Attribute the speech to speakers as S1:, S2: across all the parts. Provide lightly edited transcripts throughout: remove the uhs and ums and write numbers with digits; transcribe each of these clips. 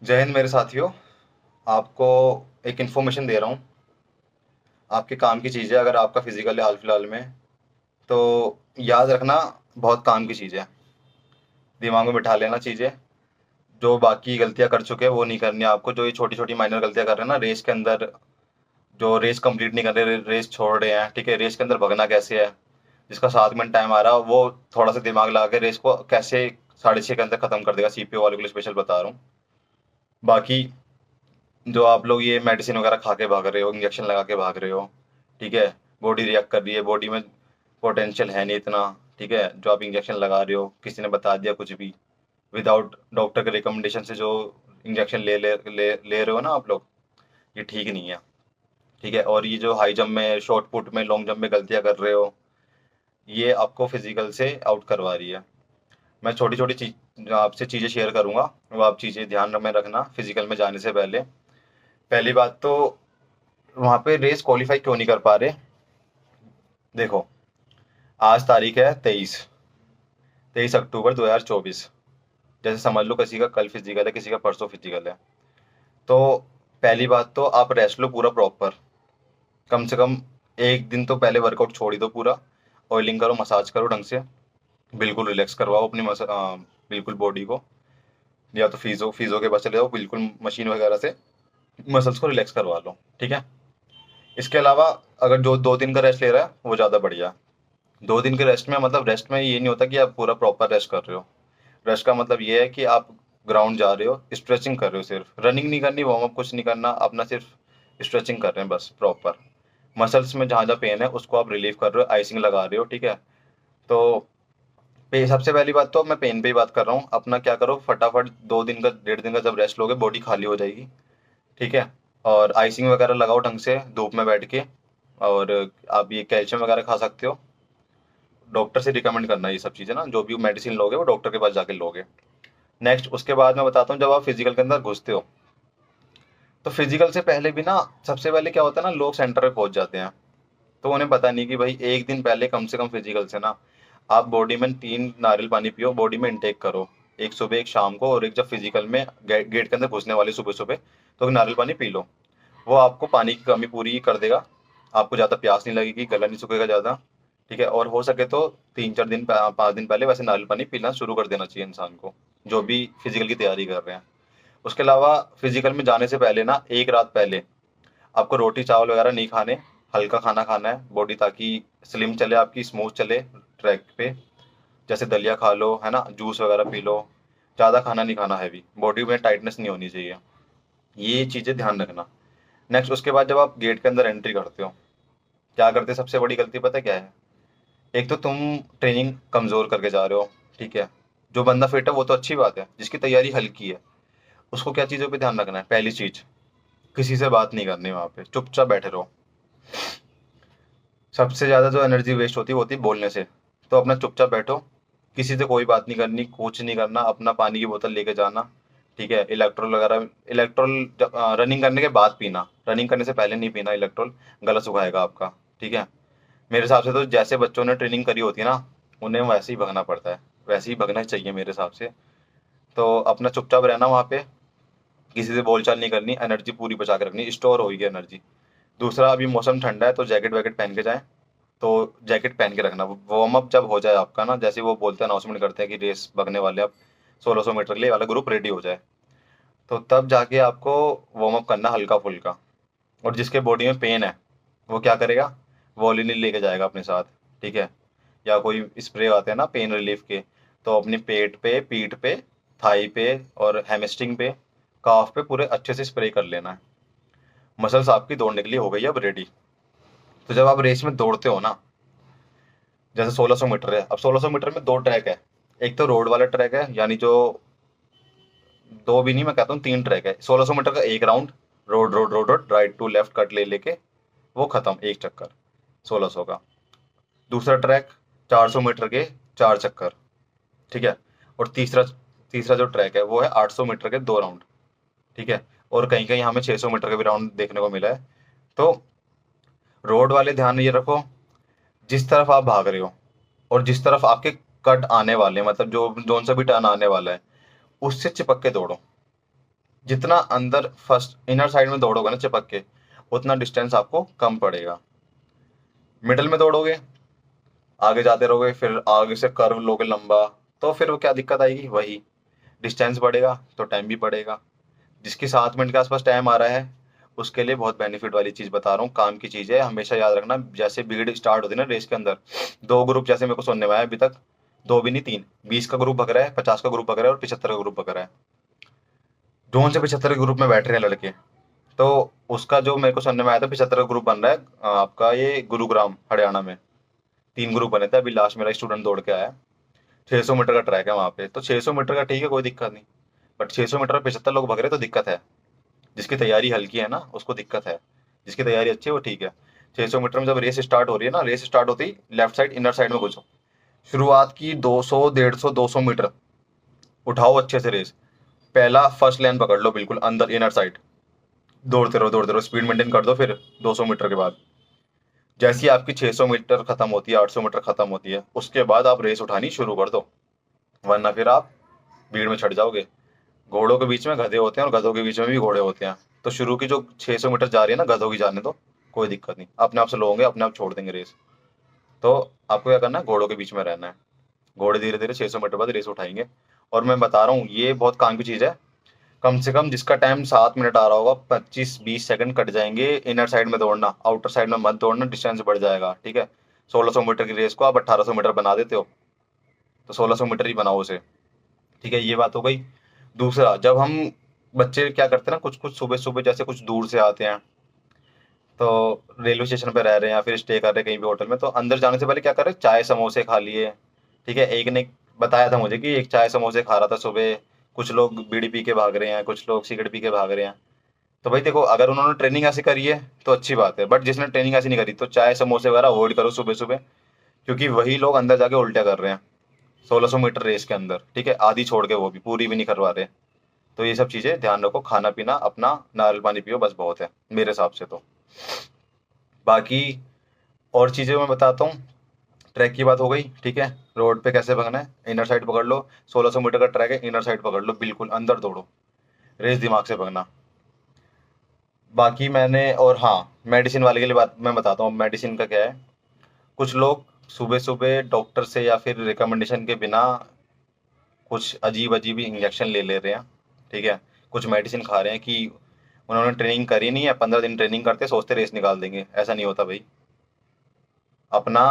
S1: जय हिंद मेरे साथियों। आपको एक इन्फॉर्मेशन दे रहा हूँ। आपके काम की चीज़ है, अगर आपका फिजिकल है हाल फिलहाल में, तो याद रखना, बहुत काम की चीज़ है। दिमाग में बिठा लेना चीज़ें। जो बाकी गलतियाँ कर चुके हैं वो नहीं करनी है आपको। जो ये छोटी छोटी माइनर गलतियाँ कर रहे हैं ना रेस के अंदर, जो रेस कंप्लीट नहीं कर रहे, रेस छोड़ रहे हैं, ठीक है, रेस के अंदर भगना कैसे है, जिसका 7 मिनट टाइम आ रहा है वो थोड़ा सा दिमाग लगा के रेस को कैसे 6:30 के अंदर खत्म कर देगा। सीपीओ वाले के लिए स्पेशल बता रहा हूँ। बाकी जो आप लोग ये मेडिसिन वगैरह खा के भाग रहे हो, इंजेक्शन लगा के भाग रहे हो, ठीक है, बॉडी रिएक्ट कर रही है, बॉडी में पोटेंशियल है नहीं इतना, ठीक है, जो आप इंजेक्शन लगा रहे हो किसी ने बता दिया कुछ भी, विदाउट डॉक्टर के रिकमेंडेशन से जो इंजेक्शन ले रहे हो ना आप लोग, ये ठीक नहीं है। ठीक है, और ये जो हाई जंप में, शॉर्ट पुट में, लॉन्ग जंप में गलतियां कर रहे हो, ये आपको फिजिकल से आउट करवा रही है। मैं छोटी छोटी चीज आपसे चीज़ें शेयर करूंगा, वो आप चीज़ें ध्यान में रखना फिजिकल में जाने से पहले। पहली बात तो, वहाँ पे रेस क्वालिफाई क्यों नहीं कर पा रहे। देखो, आज तारीख है 23 अक्टूबर 2024। जैसे समझ लो किसी का कल फिजिकल है, किसी का परसों फिजिकल है। तो पहली बात तो आप रेस्ट लो पूरा प्रॉपर। कम से कम एक दिन तो पहले वर्कआउट छोड़ ही दो पूरा। ऑयलिंग करो, मसाज करो ढंग से, बिल्कुल रिलैक्स करवाओ अपनी बिल्कुल बॉडी को। या तो फिजियो फिजियो के पास चले जाओ, बिल्कुल मशीन वगैरह से मसल्स को रिलैक्स करवा लो, ठीक है। इसके अलावा अगर जो 2 दिन का रेस्ट ले रहा है वो ज़्यादा बढ़िया है। 2 दिन के रेस्ट में मतलब, रेस्ट में ये नहीं होता कि आप पूरा प्रॉपर रेस्ट कर रहे हो। रेस्ट का मतलब ये है कि आप ग्राउंड जा रहे हो, स्ट्रेचिंग कर रहे हो, सिर्फ रनिंग नहीं करनी, वार्म अप कुछ नहीं करना, अपना सिर्फ स्ट्रेचिंग कर रहे हैं बस प्रॉपर। मसल्स में जहाँ जहाँ पेन है उसको आप रिलीव कर रहे हो, आइसिंग लगा रहे हो, ठीक है। तो सबसे पहली बात तो मैं पेन पे ही बात कर रहा हूँ। अपना क्या करो, फटाफट 2 दिन का 1.5 दिन का जब रेस्ट लोगे बॉडी खाली हो जाएगी, ठीक है। और आइसिंग वगैरह लगाओ ढंग से धूप में बैठ के। और आप ये कैल्शियम वगैरह खा सकते हो। डॉक्टर से रिकमेंड करना ये सब चीज़ें ना, जो भी मेडिसिन लोगे वो डॉक्टर के पास जाके लोगे। नेक्स्ट उसके बाद मैं बताता हूँ, जब आप फिजिकल के अंदर घुसते हो, तो फिजिकल से पहले भी ना, सबसे पहले क्या होता है ना, लोग सेंटर पे पहुंच जाते हैं। तो उन्हें पता नहीं कि भाई एक दिन पहले कम से कम फिजिकल से ना, आप बॉडी में 3 नारियल पानी पियो, बॉडी में इंटेक करो। एक सुबह, एक शाम को, और एक जब फिजिकल में गेट के अंदर घुसने वाले सुबह सुबह, तो एक नारियल पानी पी लो। वो आपको पानी की कमी पूरी कर देगा। आपको ज़्यादा प्यास नहीं लगेगी, गला नहीं सूखेगा ज़्यादा, ठीक है। और हो सके तो 3-4 दिन 5 दिन पहले वैसे नारियल पानी पीना शुरू कर देना चाहिए इंसान को, जो भी फिजिकल की तैयारी कर रहे हैं। उसके अलावा फिजिकल में जाने से पहले ना, एक रात पहले आपको रोटी चावल वगैरह नहीं खाने, हल्का खाना खाना है बॉडी, ताकि स्लिम चले आपकी, स्मूथ चले ट्रैक पे। जैसे दलिया खा लो, है ना, जूस वगैरह पी लो। ज़्यादा खाना नहीं खाना, हैवी बॉडी में टाइटनेस नहीं होनी चाहिए। ये चीज़ें ध्यान रखना। नेक्स्ट उसके बाद जब आप गेट के अंदर एंट्री करते हो, क्या करते हैं, सबसे बड़ी गलती पता है क्या है। एक तो तुम ट्रेनिंग कमज़ोर करके जा रहे हो, ठीक है। जो बंदा फिट है वो तो अच्छी बात है, जिसकी तैयारी हल्की है उसको क्या चीज़ों पे ध्यान रखना है। पहली चीज़, किसी से बात नहीं करनी, वहाँ पे चुपचाप बैठे रहो। सबसे ज़्यादा जो एनर्जी वेस्ट होती है वो होती है बोलने से। तो अपना चुपचाप बैठो, किसी से कोई बात नहीं करनी, कुछ नहीं करना, अपना पानी की बोतल लेके जाना, ठीक है। इलेक्ट्रोल वगैरह, इलेक्ट्रोल रनिंग करने के बाद पीना, रनिंग करने से पहले नहीं पीना इलेक्ट्रोल, गला सुखाएगा आपका, ठीक है। मेरे हिसाब से तो जैसे बच्चों ने ट्रेनिंग करी होती है ना, उन्हें वैसे ही भगना पड़ता है, वैसे ही भगना चाहिए मेरे हिसाब से। तो अपना चुपचाप रहना वहाँ पे, किसी से बोलचाल नहीं करनी, एनर्जी पूरी बचा के रखनी, स्टोर होगी एनर्जी। दूसरा, अभी मौसम ठंडा है तो जैकेट वैकेट पहन के जाएं। तो जैकेट पहन के रखना, वार्म अप जब हो जाए आपका ना, जैसे वो बोलते हैं, अनाउंसमेंट करते हैं कि रेस भगने वाले आप 1600 मीटर के लिए वाला ग्रुप रेडी हो जाए, तो तब जाके आपको वार्म अप करना हल्का फुल्का। और जिसके बॉडी में पेन है वो क्या करेगा, वॉलिनी लेके जाएगा अपने साथ, ठीक है। या कोई स्प्रे आते हैं ना पेन रिलीफ के, तो अपने पेट पे, पीठ पे, थाई पे, और हैमस्ट्रिंग पे, काफ पे पूरे अच्छे से स्प्रे कर लेना है। मसल्स आपकी दौड़ने के लिए हो गई है अब रेडी। तो जब आप रेस में दौड़ते हो ना, जैसे 1600 मीटर है, अब 1600 मीटर में 2 ट्रैक है। एक तो रोड वाला ट्रैक है, यानी जो, दो भी नहीं, मैं कहता हूँ 3 ट्रैक है। 1600 मीटर का एक round, road road road road, right to left cut ले लेके, वो खत्म, एक चक्कर 1600 का। दूसरा ट्रैक 400 मीटर के 4 चक्कर, ठीक है। और तीसरा तीसरा जो ट्रैक है वो है 800 मीटर के 2 राउंड, ठीक है। और कहीं कहीं हमें 600 मीटर का भी राउंड देखने को मिला है। तो रोड वाले ध्यान ये रखो, जिस तरफ आप भाग रहे हो और जिस तरफ आपके कट आने वाले हैं, मतलब जो जोन से भी टर्न आने वाला है, उससे चिपक के दौड़ो। जितना अंदर फर्स्ट इनर साइड में दौड़ोगे ना चिपक के, उतना डिस्टेंस आपको कम पड़ेगा। मिडल में दौड़ोगे, आगे जाते रहोगे, फिर आगे से कर्व लोगे लंबा, तो फिर वो क्या दिक्कत आएगी, वही डिस्टेंस बढ़ेगा तो टाइम भी बढ़ेगा। जिसकी 7 मिनट के आसपास टाइम आ रहा है, उसके लिए बहुत बेनिफिट वाली चीज बता रहा हूँ, काम की चीज है, हमेशा याद रखना। जैसे भीड़ स्टार्ट होती है ना रेस के अंदर, दो ग्रुप जैसे मेरे को सुनने में आया अभी तक, दो भी नहीं तीन, 20 का ग्रुप भग रहा है, 50 का ग्रुप भग रहा है और 75 का ग्रुप भग रहा है। जोन से 75 के ग्रुप में बैठ रहे हैं लड़के। तो उसका जो मेरे को सुनने में आया था, 75 का ग्रुप बन रहा है आपका ये गुरुग्राम हरियाणा में। 3 ग्रुप बने थे, अभी लास्ट मेरा स्टूडेंट दौड़ के आया है। 600 मीटर का ट्रैक है वहाँ पे, तो 600 मीटर का ठीक है, कोई दिक्कत नहीं। बट 600 मीटर में 75 लोग भग रहे तो दिक्कत है। जिसकी तैयारी हल्की है ना उसको दिक्कत है, जिसकी तैयारी अच्छी है वो ठीक है। 600 मीटर में जब रेस स्टार्ट हो रही है ना, रेस स्टार्ट होती ही लेफ्ट साइड इनर साइड में घुसो। शुरुआत की 200 150 200 मीटर उठाओ अच्छे से रेस। पहला फर्स्ट लाइन पकड़ लो बिल्कुल अंदर इनर साइड, दौड़ते रहो, स्पीड मेंटेन कर दो। फिर 200 मीटर के बाद जैसी आपकी 600 मीटर खत्म होती है, 800 मीटर खत्म होती है, उसके बाद आप रेस उठानी शुरू कर दो, वरना फिर आप भीड़ में छट जाओगे। घोड़ों के बीच में गधे होते हैं और गधों के बीच में भी घोड़े होते हैं। तो शुरू की जो 600 मीटर जा रही है ना, गधों की जाने दो, कोई दिक्कत नहीं, अपने आप स्लो होंगे, अपने आप छोड़ देंगे रेस। तो आपको क्या करना है, घोड़ों के बीच में रहना है। घोड़े धीरे धीरे 600 मीटर बाद रेस उठाएंगे। और मैं बता रहा हूँ ये बहुत काम की चीज़ है। कम से कम जिसका टाइम 7 मिनट आ रहा होगा, 25-20 सेकंड कट जाएंगे इनर साइड में दौड़ना, आउटर साइड में मत दौड़ना, डिस्टेंस बढ़ जाएगा, ठीक है। 1600 मीटर की रेस को आप 1800 मीटर बना देते हो, तो 1600 मीटर ही बनाओ उसे, ठीक है। ये बात हो गई। दूसरा, जब हम बच्चे क्या करते हैं ना, कुछ कुछ सुबह सुबह जैसे कुछ दूर से आते हैं, तो रेलवे स्टेशन पे रह रहे हैं या फिर स्टे कर रहे हैं कहीं भी होटल में, तो अंदर जाने से पहले क्या कर रहे हैं, चाय समोसे खा लिए, ठीक है। एक ने बताया था मुझे कि एक चाय समोसे खा रहा था सुबह। कुछ लोग बीड़ी पी के भाग रहे हैं, कुछ लोग सिगरेट पी के भाग रहे हैं। तो भाई देखो, अगर उन्होंने ट्रेनिंग ऐसी करी है तो अच्छी बात है, बट जिसने ट्रेनिंग ऐसी नहीं करी तो चाय समोसे वगैरह अवॉइड करो सुबह सुबह। क्योंकि वही लोग अंदर जाके उल्टा कर रहे हैं 1600 मीटर रेस के अंदर, ठीक है, आधी छोड़ के, वो भी पूरी भी नहीं करवा रहे। तो ये सब चीज़ें ध्यान रखो, खाना पीना अपना नारियल पानी पियो, बस बहुत है मेरे हिसाब से तो। बाकी और चीज़ें मैं बताता हूँ। ट्रैक की बात हो गई, ठीक है। रोड पे कैसे भागना है, इनर साइड पकड़ लो। 1600 मीटर का ट्रैक है, इनर साइड पकड़ लो, बिल्कुल अंदर दौड़ो, रेस दिमाग से भागना। बाकी मैंने, और हाँ, मेडिसिन वाले के लिए बात मैं बताता हूँ, मेडिसिन का क्या है। कुछ लोग सुबह सुबह डॉक्टर से या फिर रिकमेंडेशन के बिना कुछ अजीब अजीब इंजेक्शन ले ले रहे हैं, ठीक है। कुछ मेडिसिन खा रहे हैं कि उन्होंने ट्रेनिंग करी नहीं है, 15 दिन ट्रेनिंग करते सोचते रेस निकाल देंगे, ऐसा नहीं होता भाई। अपना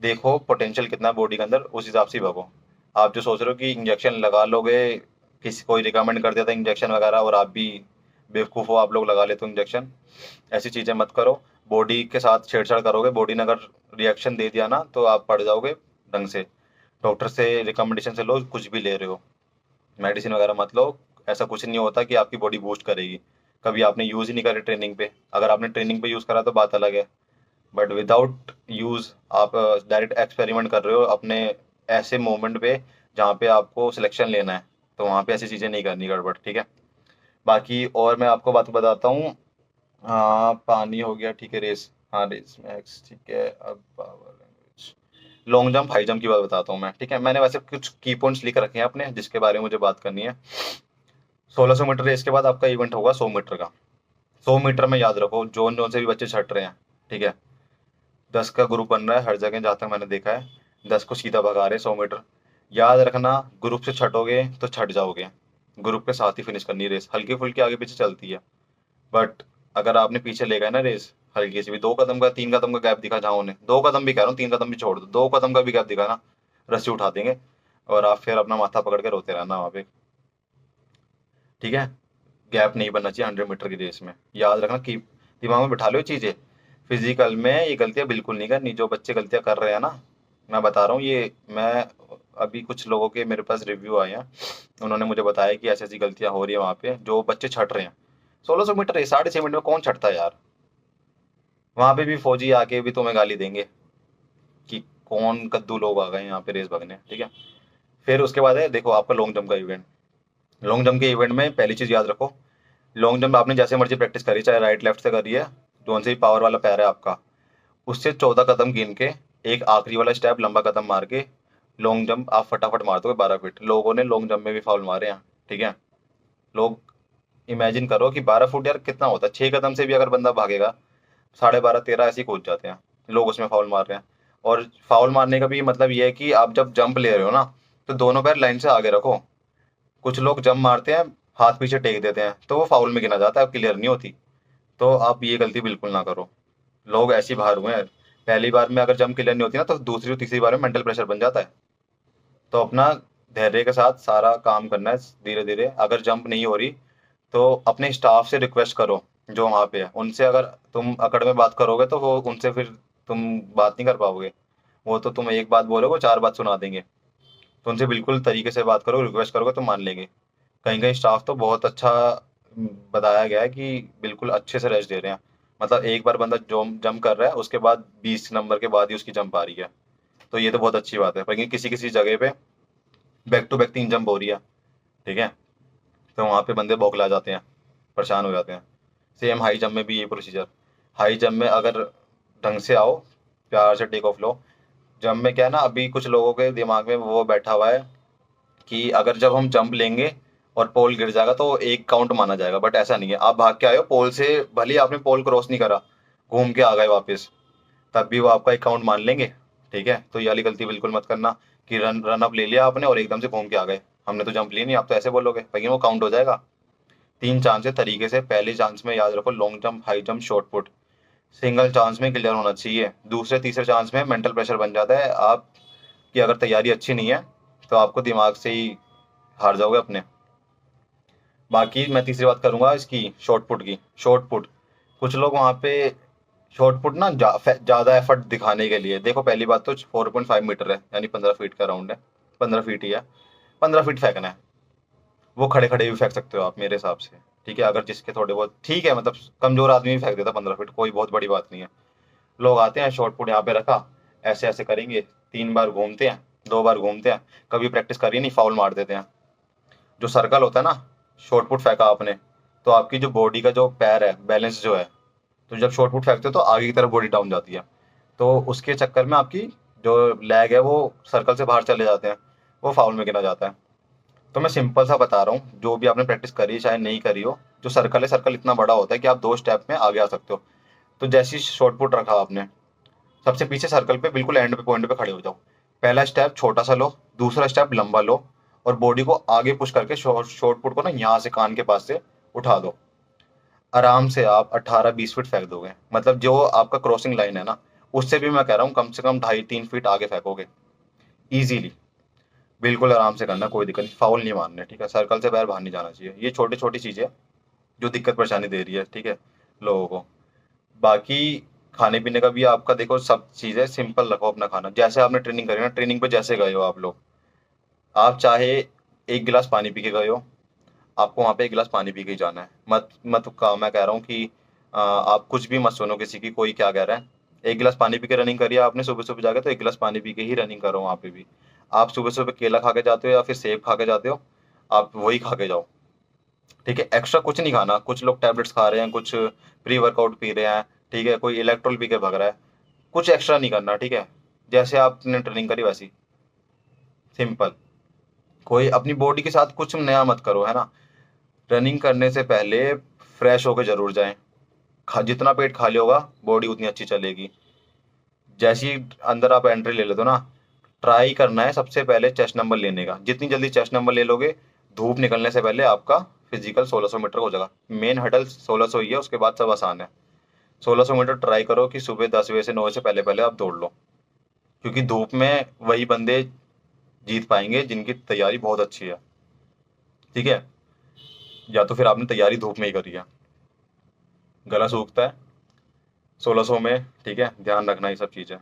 S1: देखो पोटेंशियल कितना बॉडी के अंदर, उस हिसाब से ही भागो। आप जो सोच रहे हो कि इंजेक्शन लगा लोगे, किसी कोई रिकमेंड कर दिया था इंजेक्शन वगैरह और आप भी बेवकूफ़ हो, आप लोग लगा लेते हो इंजेक्शन, ऐसी चीज़ें मत करो। बॉडी के साथ छेड़छाड़ करोगे, बॉडी ने अगर रिएक्शन दे दिया ना तो आप पड़ जाओगे ढंग से। डॉक्टर से रिकमेंडेशन से लो, कुछ भी ले रहे हो, मेडिसिन वगैरह मत लो। ऐसा कुछ नहीं होता कि आपकी बॉडी बूस्ट करेगी, कभी आपने यूज़ ही नहीं करी ट्रेनिंग पे। अगर आपने ट्रेनिंग पे यूज़ करा तो बात अलग है, बट विदाउट यूज़ आप डायरेक्ट एक्सपेरिमेंट कर रहे हो अपने ऐसे मोमेंट पे जहाँ पे आपको सिलेक्शन लेना है, तो वहाँ पे ऐसी चीज़ें नहीं करनी गड़बड़, ठीक है। बाकी और मैं आपको बात बताता हूँ। हाँ, पानी हो गया, ठीक है, रेस, हाँ रेस मैक्स, ठीक है। अब power language, long jump high jump की बात बताता हूँ मैं, ठीक है। मैंने वैसे कुछ की पॉइंट्स लिख रखे हैं अपने जिसके बारे में मुझे बात करनी है। 1600 मीटर रेस के बाद आपका इवेंट होगा 100 मीटर का। 100 मीटर में याद रखो, जोन जोन से भी बच्चे छट रहे हैं, ठीक है। 10 का ग्रुप बन रहा है हर जगह जहाँ तक मैंने देखा है, 10 को सीधा भगा रहे हैं 100 मीटर। याद रखना, ग्रुप से छटोगे तो छट जाओगे, ग्रुप के साथ ही फिनिश करनी है रेस, हल्की फुल्की आगे पीछे चलती है। बट अगर आपने पीछे ले गए ना रेस, हल्की सी भी 2 कदम का 3 कदम का गैप दिखा, जहाँ उन्हें 2 कदम भी कह रहा हूँ, 3 कदम भी छोड़ दो, 2 कदम का भी गैप दिखा ना, रस्सी उठा देंगे और आप फिर अपना माथा पकड़ के रोते रहना वहाँ पे, ठीक है। गैप नहीं बनना चाहिए 100 मीटर की रेस में, याद रखना कि दिमाग में बिठा लो ये चीज़ें। फिजिकल में ये गलतियाँ बिल्कुल नहीं करनी, जो बच्चे गलतियाँ कर रहे हैं ना, मैं बता रहा हूँ ये। मैं अभी कुछ लोगों के मेरे पास रिव्यू आए हैं, उन्होंने मुझे बताया कि ऐसी ऐसी गलतियाँ हो रही है वहाँ पे, जो बच्चे छट रहे हैं। 1600 मीटर रेस 6.5 मिनट में कौन छटता है यार। वहाँ पे भी फौजी आके भी तुम्हें गाली देंगे कि कौन कद्दू लोग आ गए यहाँ पे रेस भागने, ठीक है। फिर उसके बाद है देखो आपका लॉन्ग जंप का इवेंट। लॉन्ग जंप के इवेंट में पहली चीज़ याद रखो, लॉन्ग जंप आपने जैसे मर्जी प्रैक्टिस करी, चाहे राइट लेफ्ट से करिए, जोन से भी पावर वाला पैर है आपका, उससे 14 कदम गिन के एक आखिरी वाला स्टेप लंबा कदम मार के लॉन्ग जंप आप फटाफट मार दोगे 12 फीट। लोगों ने लॉन्ग जंप में भी फाउल मारे हैं, ठीक है। लोग इमेजिन करो कि 12 फुट यार कितना होता है, 6 कदम से भी अगर बंदा भागेगा 12.5 13 ऐसे ही कूद जाते हैं लोग, उसमें फाउल मार रहे हैं। और फाउल मारने का भी मतलब ये है कि आप जब जंप ले रहे हो ना, तो दोनों पैर लाइन से आगे रखो। कुछ लोग जंप मारते हैं, हाथ पीछे टेक देते हैं, तो वो फाउल में गिना जाता है, क्लियर नहीं होती। तो आप ये गलती बिल्कुल ना करो। लोग ऐसे ही बाहर हुए हैं, पहली बार में अगर जंप क्लियर नहीं होती ना, तो दूसरी और तीसरी बार में मेंटल प्रेशर बन जाता है। तो अपना धैर्य के साथ सारा काम करना है, धीरे धीरे। अगर जंप नहीं हो रही तो अपने स्टाफ से रिक्वेस्ट करो, जो वहाँ पे है उनसे। अगर तुम अकड़ में बात करोगे तो वो उनसे फिर तुम बात नहीं कर पाओगे। वो तो तुम एक बात बोलोगे, वो 4 बात सुना देंगे। तो उनसे बिल्कुल तरीके से बात करो, रिक्वेस्ट करोगे तो मान लेंगे। कहीं कहीं स्टाफ तो बहुत अच्छा बताया गया है कि बिल्कुल अच्छे से रेस्ट दे रहे हैं। मतलब एक बार बंदा जंप कर रहा है, उसके बाद 20 नंबर के बाद ही उसकी जंप आ रही है। तो ये तो बहुत अच्छी बात है। लेकिन किसी किसी जगह पे बैक टू बैक 3 जंप हो रही है, ठीक है, तो वहाँ पे बंदे बौखला जाते हैं, परेशान हो जाते हैं। सेम हाई जंप में भी ये प्रोसीजर। हाई जंप में अगर ढंग से आओ, प्यार से टेक ऑफ लो। जंप में क्या है ना, अभी कुछ लोगों के दिमाग में वो बैठा हुआ है कि अगर जब हम जंप लेंगे और पोल गिर जाएगा तो एक काउंट माना जाएगा। बट ऐसा नहीं है। आप भाग के आए हो पोल से, भले ही आपने पोल क्रॉस नहीं करा, घूम के आ गए वापस, तब भी वो आपका एक काउंट मान लेंगे। ठीक है, तो ये वाली गलती बिल्कुल मत करना कि रन अप ले लिया आपने और एकदम से घूम के आ गए, हमने तो जंप ली नहीं, आप तो ऐसे बोलोगे, लेकिन वो काउंट हो जाएगा। 3 चांस है तरीके से। पहले चांस में याद रखो long jump, high jump, short put. Single chance में क्लियर होना चाहिए। दूसरे तीसरे चांस में मेंटल प्रेशर बन जाता है। आपकी अगर तैयारी अच्छी नहीं है तो आपको दिमाग से ही हार जाओगे अपने। बाकी मैं तीसरी बात करूंगा इसकी, शॉर्ट पुट की। शॉर्ट पुट, कुछ लोग वहाँ पे शॉर्ट पुट ना ज़्यादा एफर्ट दिखाने के लिए, देखो पहली बात तो 4.5 मीटर है, यानी 15 फीट का राउंड है, 15 फीट ही है। 15 फीट फेंकना है, वो खड़े खड़े भी फेंक सकते हो आप मेरे हिसाब से। ठीक है, अगर जिसके थोड़े बहुत ठीक है, मतलब कमजोर आदमी भी फेंक देता 15 फीट, कोई बहुत बड़ी बात नहीं है। लोग आते हैं, शॉर्ट पुट यहाँ पे रखा, ऐसे ऐसे करेंगे, 3 बार घूमते हैं, 2 बार घूमते हैं, कभी प्रैक्टिस करी नहीं, फाउल मार देते हैं। जो सर्कल होता है ना, शॉर्ट पुट फेंका आपने, तो आपकी जो बॉडी का जो पैर है, बैलेंस जो है, तो जब शॉर्ट पुट फेंकते हो तो आगे की तरफ बॉडी डाउन जाती है, तो उसके चक्कर में आपकी जो लेग है वो सर्कल से बाहर चले जाते हैं, वो फाउल में गिना जाता है। तो मैं सिंपल सा बता रहा हूँ, जो भी आपने प्रैक्टिस करी चाहे नहीं करी हो, जो सर्कल है, सर्कल इतना बड़ा होता है कि आप 2 स्टेप में आगे आ सकते हो। तो जैसे ही शॉर्ट पुट रखा आपने, सबसे पीछे सर्कल पे बिल्कुल एंड पे पॉइंट पे खड़े हो जाओ। पहला स्टेप छोटा सा लो, दूसरा स्टेप लंबा लो, और बॉडी को आगे पुश करके शॉर्ट शॉर्ट पुट को ना यहाँ से कान के पास से उठा दो। आराम से आप 18-20 फीट फेंक दोगे। मतलब जो आपका क्रॉसिंग लाइन है ना, उससे भी मैं कह रहा हूँ कम से कम 2.5-3 फीट आगे फेंकोगे इजीली। बिल्कुल आराम से करना, कोई दिक्कत नहीं, फाउल नहीं मारने, ठीक है, सर्कल से बाहर नहीं जाना चाहिए। ये छोटी छोटी चीज़ें जो दिक्कत परेशानी दे रही है, ठीक है, लोगों को। बाकी खाने पीने का भी आपका देखो, सब चीज़ें सिंपल रखो अपना खाना। जैसे आपने ट्रेनिंग करी ना, ट्रेनिंग पे जैसे गए हो आप लोग, आप चाहे 1 गिलास पानी पी के गए हो, आपको वहाँ पे 1 गिलास पानी पी के ही जाना है। मत मत मैं कह रहा हूँ कि आप कुछ भी मत सुनो किसी की, कोई क्या कह रहा है। 1 गिलास पानी पी के रनिंग करिए आपने सुबह सुबह जाके, तो 1 गिलास पानी पी के ही रनिंग करो वहाँ पे भी। आप सुबह सुबह केला खा के जाते हो या फिर सेब खा के जाते हो, आप वही खा के जाओ। ठीक है, एक्स्ट्रा कुछ नहीं खाना। कुछ लोग टैबलेट्स खा रहे हैं, कुछ प्री वर्कआउट पी रहे हैं, ठीक है, कोई इलेक्ट्रोल पी के भग रहा है। कुछ एक्स्ट्रा नहीं करना, ठीक है, जैसे आपने ट्रेनिंग करी वैसी सिंपल। कोई अपनी बॉडी के साथ कुछ नया मत करो, है ना। रनिंग करने से पहले फ्रेश होकर जरूर जाएं। जितना पेट खाली होगा बॉडी उतनी अच्छी चलेगी। जैसे ही अंदर आप एंट्री ले लेते हो ना, ट्राई करना है सबसे पहले चेस्ट नंबर लेने का। जितनी जल्दी चेस्ट नंबर ले लोगे, धूप निकलने से पहले आपका फिजिकल 1600 मीटर हो जाएगा। मेन हडल 1600 ही है, उसके बाद सब आसान है। 1600 मीटर ट्राई करो कि सुबह 10 बजे से 9 बजे से पहले पहले आप दौड़ लो, क्योंकि धूप में वही बंदे जीत पाएंगे जिनकी तैयारी बहुत अच्छी है। ठीक है, या तो फिर आपने तैयारी धूप में ही करी है, गला सूखता है 1600 में, ठीक है, ध्यान रखना ये सब चीज़ें।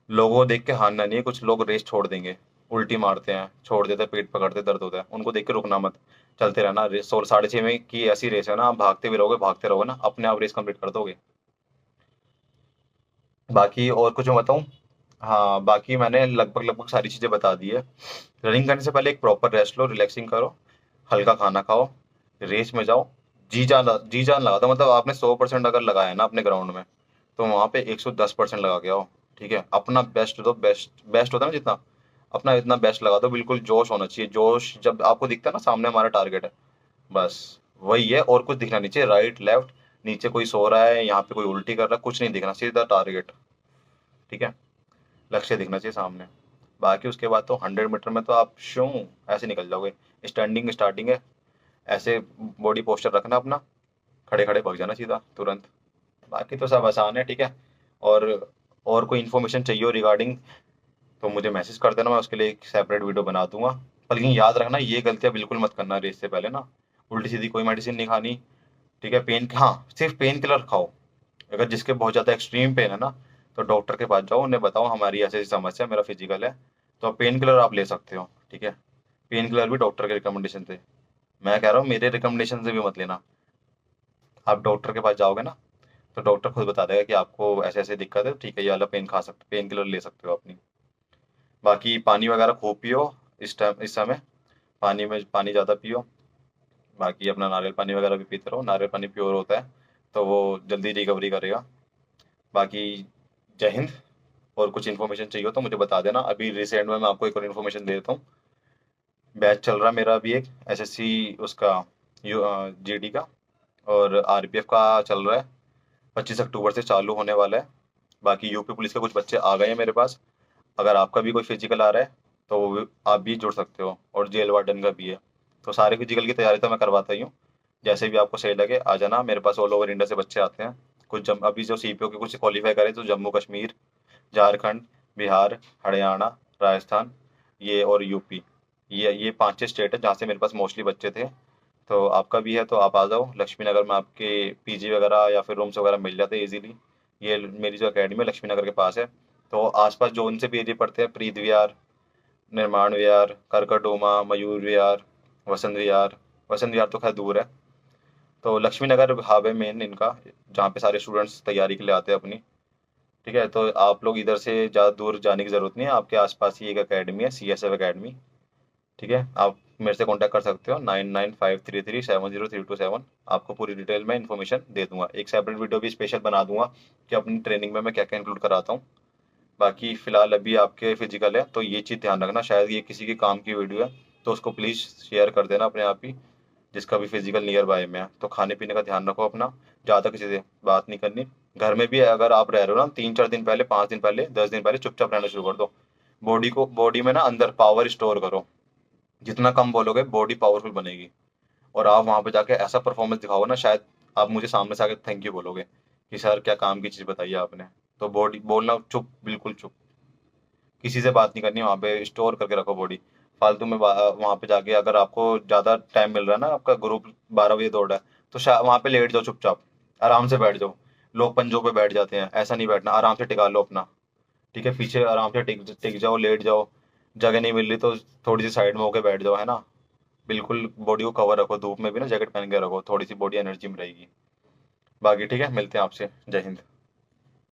S1: लोगों को देख के हारना नहीं है। कुछ लोग रेस छोड़ देंगे, उल्टी मारते हैं, छोड़ देते हैं, पेट पकड़ते, दर्द होता है, उनको देख के रुकना मत, चलते रहना। रेस 16 साढ़े 6 में की ऐसी रेस है ना, आप भागते रहोगे ना, अपने आप रेस कंप्लीट कर दोगे। बाकी और कुछ मैं बताऊँ? हाँ, बाकी मैंने लगभग लगभग सारी चीज़ें बता दी है। रनिंग करने से पहले एक प्रॉपर रेस्ट लो, रिलैक्सिंग करो, हल्का खाना खाओ, रेस में जाओ, जी जान लगा दो। मतलब आपने 100% अगर लगाया है ना अपने ग्राउंड में, तो वहाँ पे 110% लगा के आओ। ठीक है, अपना बेस्ट दो, बेस्ट बेस्ट होता है ना जितना, अपना इतना बेस्ट लगा दो। बिल्कुल जोश होना चाहिए। जोश जब आपको दिखता है ना सामने हमारा टारगेट है, बस वही है, और कुछ दिखना नहीं चाहिए, राइट लेफ्ट, नीचे कोई सो रहा है, यहाँ पे कोई उल्टी कर रहा है, कुछ नहीं दिखना, सीधा टारगेट। ठीक है, लक्ष्य दिखना चाहिए सामने। बाकी उसके बाद तो 100 मीटर में तो आप शूं ऐसे निकल जाओगे। स्टैंडिंग स्टार्टिंग है, ऐसे बॉडी पोस्चर रखना अपना, खड़े खड़े भाग जाना सीधा तुरंत। बाकी तो सब आसान है। ठीक है, और और कोई इन्फॉर्मेशन चाहिए हो रिगार्डिंग तो मुझे मैसेज कर देना, मैं उसके लिए एक सेपरेट वीडियो बना दूंगा। पर लेकिन याद रखना, ये गलतियां बिल्कुल मत करना रेस से पहले ना, उल्टी सीधी कोई मेडिसिन नहीं खानी। ठीक है, पेन, हाँ सिर्फ पेन किलर खाओ। अगर जिसके बहुत ज़्यादा एक्सट्रीम पेन है ना, तो डॉक्टर के पास जाओ, उन्हें बताओ हमारी ऐसी ऐसी समस्या, मेरा फिजिकल है, तो आप पेन किलर आप ले सकते हो। ठीक है, पेन किलर भी डॉक्टर के रिकमेंडेशन से। मैं कह रहा हूँ मेरे रिकमेंडेशन से भी मत लेना। आप डॉक्टर के पास जाओगे ना, तो डॉक्टर खुद बता देगा कि आपको ऐसे ऐसे दिक्कत है, ठीक है ये वाला पेन खा सकते, पेन किलर ले सकते हो अपनी। बाकी पानी वगैरह खूब पियो इस टाइम, इस समय पानी में पानी ज़्यादा पियो। बाकी अपना नारियल पानी वगैरह भी पीते रहो, नारियल पानी प्योर होता है, तो वो जल्दी रिकवरी करेगा। बाकी जय हिंद। और कुछ इन्फॉर्मेशन चाहिए हो तो मुझे बता देना, अभी रिसेंट में मैं आपको एक और इन्फॉर्मेशन दे देता हूँ। बैच चल रहा है मेरा अभी एक एसएससी उसका, जीडी का, और आरपीएफ का चल रहा है, 25 अक्टूबर से चालू होने वाला है। बाकी यूपी पुलिस के कुछ बच्चे आ गए हैं मेरे पास। अगर आपका भी कोई फिजिकल आ रहा है तो आप भी जुड़ सकते हो, और जेल वार्डन का भी है। तो सारे फिजिकल की तैयारी तो मैं करवाता ही हूँ। जैसे भी आपको सही लगे आ जाना, मेरे पास ऑल ओवर इंडिया से बच्चे आते हैं। कुछ अभी जो सीपीओ के कुछ क्वालिफाई करे तो जम्मू कश्मीर, झारखंड, बिहार, हरियाणा, राजस्थान, ये और यूपी, ये 5-6 स्टेट है जहाँ से मेरे पास मोस्टली बच्चे थे। तो आपका भी है तो आप आ जाओ, लक्ष्मी नगर में आपके पीजी वगैरह या फिर रूम्स वगैरह मिल जाते हैं इजीली। ये मेरी जो अकेडमी है लक्ष्मी नगर के पास है। तो आसपास जो उनसे भी एरिया पड़ते हैं, प्रीत विहार, निर्माण विहार, करकटोमा, मयूर विहार, वसंत विहार। वसंत विहार तो खैर दूर है। तो लक्ष्मी नगर हब है मेन इनका, जहाँ पे सारे स्टूडेंट्स तैयारी के लिए आते हैं अपनी। ठीक है, तो आप लोग इधर से ज़्यादा दूर जाने की ज़रूरत नहीं है, आपके आसपास ही एक अकेडमी है, सीएसएफ अकेडमी। ठीक है, आप मेरे से कांटेक्ट कर सकते हो, 9953370327। आपको पूरी डिटेल में इन्फॉर्मेशन दे दूंगा, एक सेपरेट वीडियो भी स्पेशल बना दूंगा कि अपनी ट्रेनिंग में मैं क्या क्या इंक्लूड कराता हूँ। बाकी फिलहाल अभी आपके फिजिकल है तो ये चीज़ ध्यान रखना, शायद ये किसी के काम की वीडियो है, तो उसको प्लीज़ शेयर कर देना अपने आप ही, जिसका भी फिजिकल नियर बाय में है। तो खाने पीने का ध्यान रखो अपना, ज़्यादा किसी से बात नहीं करनी। घर में भी अगर आप रह रहे हो ना, 3-4 दिन पहले, 5 दिन पहले, 10 दिन पहले चुपचाप रहना शुरू कर दो। बॉडी में ना अंदर पावर स्टोर करो, जितना कम बोलोगे बॉडी पावरफुल बनेगी। और आप वहाँ पे जाके ऐसा परफॉर्मेंस दिखाओगे ना, शायद आप मुझे सामने से आके थैंक यू बोलोगे कि सर क्या काम की चीज़ बताई आपने। तो बॉडी बोलना चुप, बिल्कुल चुप, किसी से बात नहीं करनी, वहाँ पे स्टोर करके रखो बॉडी। फालतू में वहाँ पे जाके अगर आपको ज़्यादा टाइम मिल रहा है ना, आपका ग्रुप 12 बजे दौड़ रहा है, तो वहाँ पे लेट जाओ चुपचाप, आराम से बैठ जाओ। लोग पंजों पे बैठ जाते हैं, ऐसा नहीं बैठना, आराम से टिका लो अपना। ठीक है, पीछे आराम से टिक टिक जाओ, लेट जाओ। जगह नहीं मिल रही तो थोड़ी सी साइड में होके बैठ जाओ, है ना। बिल्कुल बॉडी को कवर रखो, धूप में भी ना जैकेट पहन के रखो, थोड़ी सी बॉडी एनर्जी में रहेगी। बाकी ठीक है, मिलते हैं आपसे, जय हिंद।